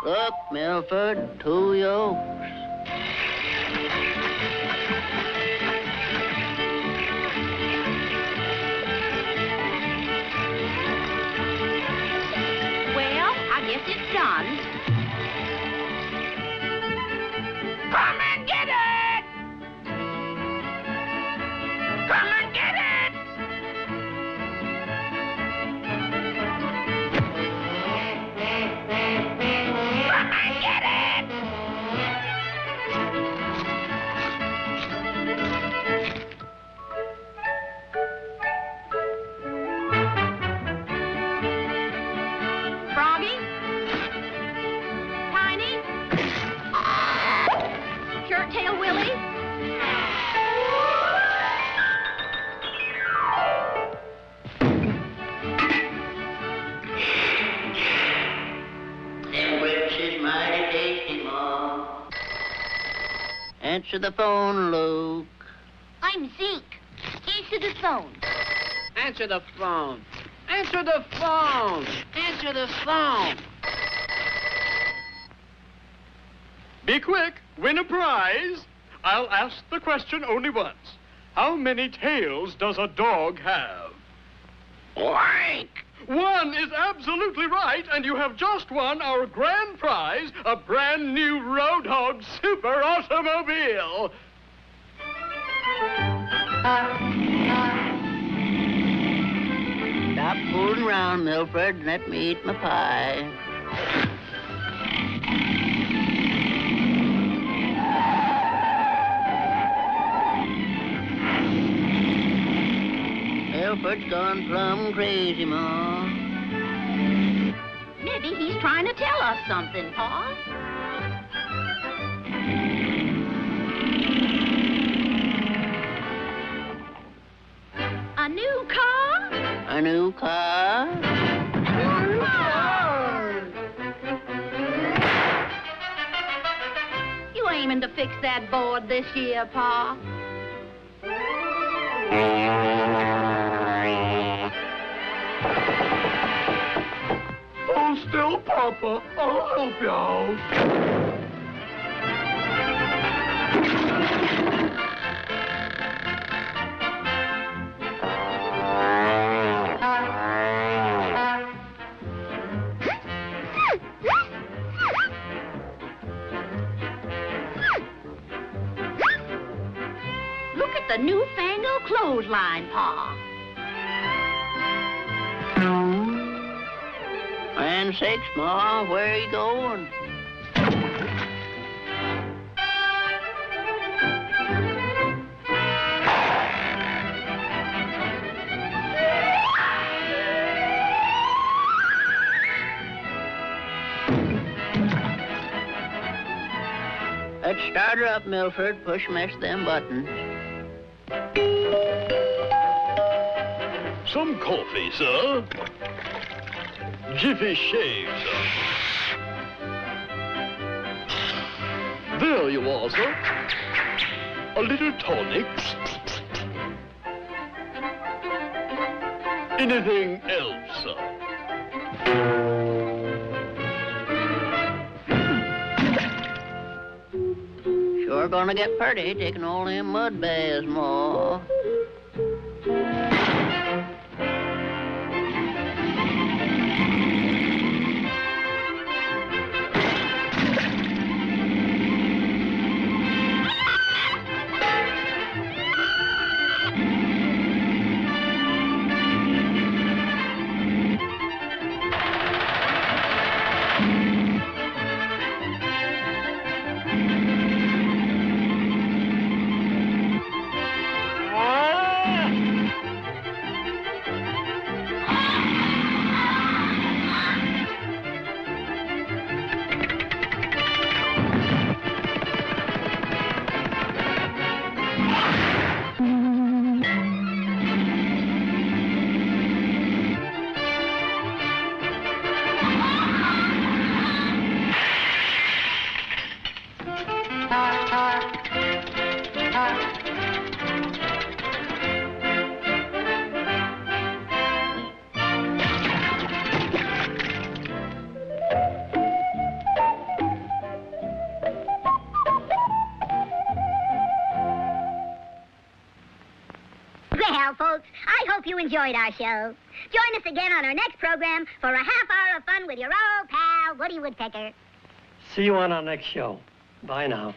Look, Milford, 2 yolks. Well, I guess it's done. Come and get it! Come and get it! Come and get it! Froggy? Tiny? Shirt-tail Willie? Them whips is mighty tasty, Ma. Answer the phone, Luke. I'm Zeke. Answer the phone. Answer the phone. Answer the phone. Answer the phone. Be quick, win a prize. I'll ask the question only once. How many tails does a dog have? Blank. 1 is absolutely right, and you have just won our grand prize, a brand new Road Hog super automobile. Stop fooling around, Milford, and let me eat my pie. Milford's gone plumb crazy, Ma. Maybe he's trying to tell us something, Pa. A new car? A new car? You aiming to fix that board this year, Pa? Hold still, Papa. I'll help you out. Look at the newfangled clothesline, Pa. Land sakes, Ma, where are you going? Let's start her up, Milford. Push mash them buttons. Some coffee, sir. Jiffy shave, sir. There you are, sir. A little tonic. Anything else, sir? Sure gonna get pretty taking all them mud baths, Ma. Well, folks, I hope you enjoyed our show. Join us again on our next program for a half hour of fun with your old pal, Woody Woodpecker. See you on our next show. Bye now.